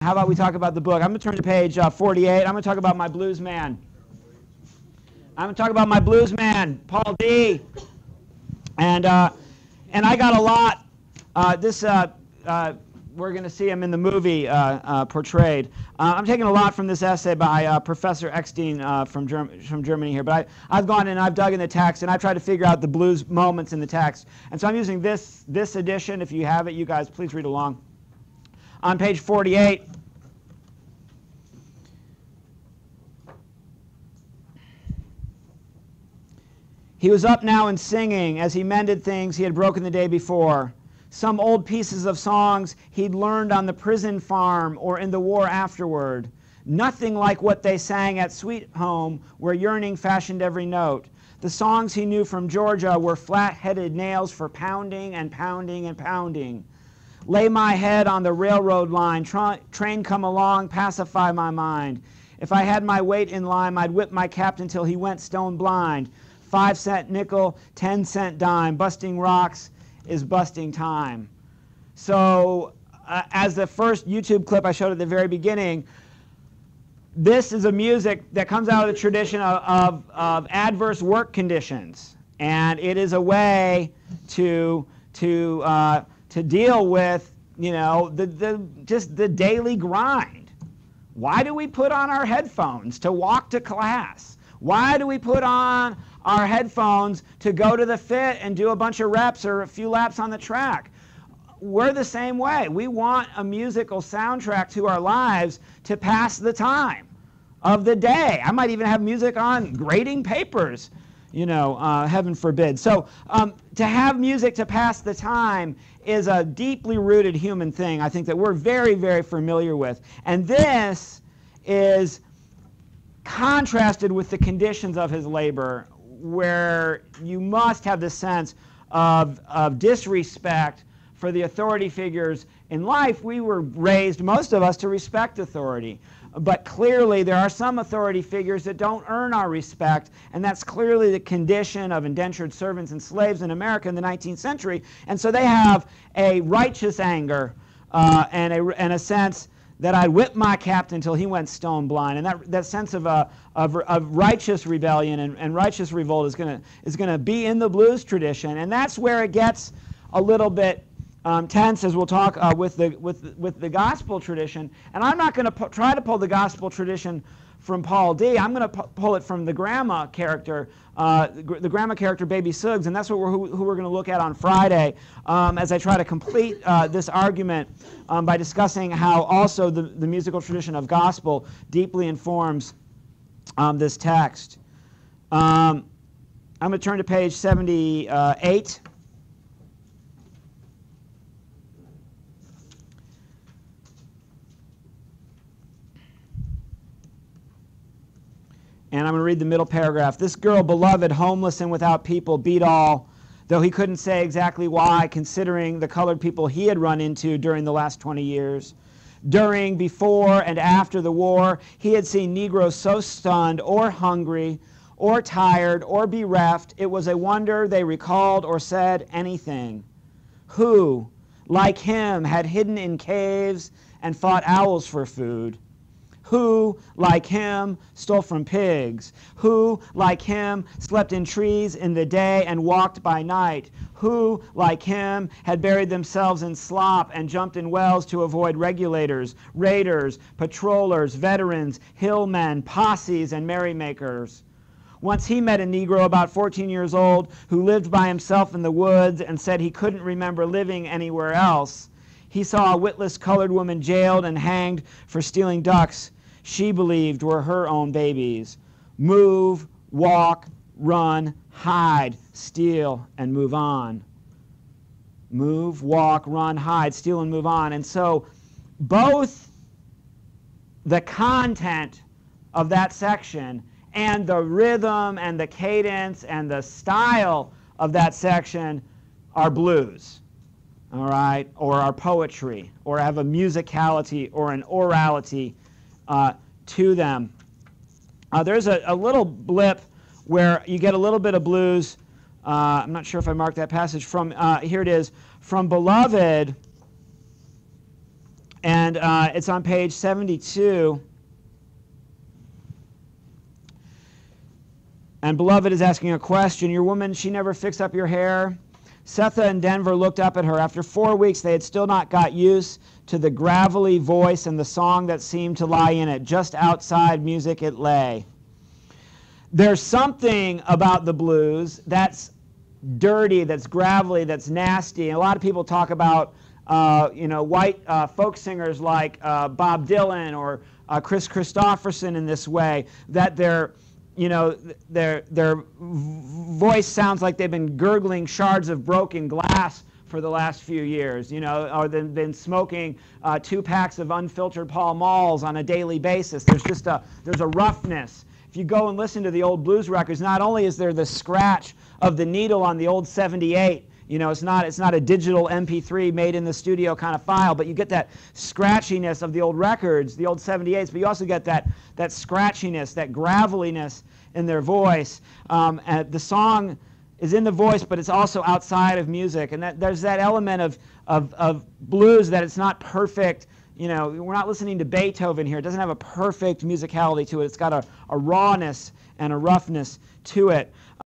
how about we talk about the book? I'm going to turn to page 48. I'm going to talk about my blues man. I'm going to talk about my blues man, Paul D. And I got a lot. We're going to see him in the movie portrayed. I'm taking a lot from this essay by Professor Eckstein from Germany here. But I've gone and I've dug in the text, and I've tried to figure out the blues moments in the text. And so I'm using this edition. If you have it, you guys, please read along. On page 48, he was up now and singing as he mended things he had broken the day before. Some old pieces of songs he'd learned on the prison farm or in the war afterward. Nothing like what they sang at Sweet Home, where yearning fashioned every note. The songs he knew from Georgia were flat-headed nails for pounding and pounding and pounding. Lay my head on the railroad line, train come along, pacify my mind. If I had my weight in lime, I'd whip my captain till he went stone blind. 5-cent nickel, 10-cent dime, busting rocks is busting time. So as the first YouTube clip I showed at the very beginning, this is a music that comes out of the tradition of adverse work conditions, and it is a way to deal with, you know, just the daily grind. Why do we put on our headphones to walk to class? Why do we put on our headphones to go to the fit and do a bunch of reps or a few laps on the track? We're the same way. We want a musical soundtrack to our lives to pass the time of the day. I might even have music on grading papers, you know, heaven forbid. So to have music to pass the time is a deeply rooted human thing, I think, that we're very, very familiar with. And this is contrasted with the conditions of his labor, where you must have the sense of disrespect for the authority figures in life. We were raised, most of us, to respect authority. But clearly there are some authority figures that don't earn our respect, and that's clearly the condition of indentured servants and slaves in America in the 19th century. And so they have a righteous anger and a sense that I'd whip my captain until he went stone blind. And that sense of righteous rebellion and righteous revolt is gonna be in the blues tradition. And that's where it gets a little bit tense, as we'll talk with the gospel tradition. And I'm not going to try to pull the gospel tradition from Paul D. I'm going to pull it from the grandma character, the grandma character, Baby Suggs, and that's who we're going to look at on Friday as I try to complete this argument by discussing how also the musical tradition of gospel deeply informs this text. I'm going to turn to page 78. And I'm going to read the middle paragraph. This girl, beloved, homeless and without people, beat all, though he couldn't say exactly why, considering the colored people he had run into during the last 20 years. During, before, and after the war, he had seen Negroes so stunned or hungry or tired or bereft, it was a wonder they recalled or said anything. Who, like him, had hidden in caves and fought owls for food? Who, like him, stole from pigs? Who, like him, slept in trees in the day and walked by night? Who, like him, had buried themselves in slop and jumped in wells to avoid regulators, raiders, patrollers, veterans, hillmen, posses, and merrymakers? Once he met a Negro about 14 years old who lived by himself in the woods and said he couldn't remember living anywhere else. He saw a witless colored woman jailed and hanged for stealing ducks she believed were her own babies. Move, walk, run, hide, steal, and move on. Move, walk, run, hide, steal, and move on. And so both the content of that section and the rhythm and the cadence and the style of that section are blues, all right, or are poetry, or have a musicality or an orality to them. There's a little blip where you get a little bit of blues. I'm not sure if I marked that passage from, here it is, from Beloved, And it's on page 72. And Beloved is asking a question. Your woman, she never fixed up your hair? Setha and Denver looked up at her. After 4 weeks, they had still not got used to the gravelly voice and the song that seemed to lie in it. Just outside music it lay. There's something about the blues that's dirty, that's gravelly, that's nasty. And a lot of people talk about white folk singers like Bob Dylan or Chris Christopherson in this way, that their voice sounds like they've been gurgling shards of broken glass for the last few years, or they've been smoking 2 packs of unfiltered Pall Malls on a daily basis. There's a roughness. If you go and listen to the old blues records, not only is there the scratch of the needle on the old 78, it's not a digital MP3 made in the studio kind of file, but you get that scratchiness of the old records, the old 78s, but you also get that scratchiness, that graveliness in their voice. And the song is in the voice, but it's also outside of music. And there's that element of blues that it's not perfect. We're not listening to Beethoven here. It doesn't have a perfect musicality to it. It's got a rawness and a roughness to it.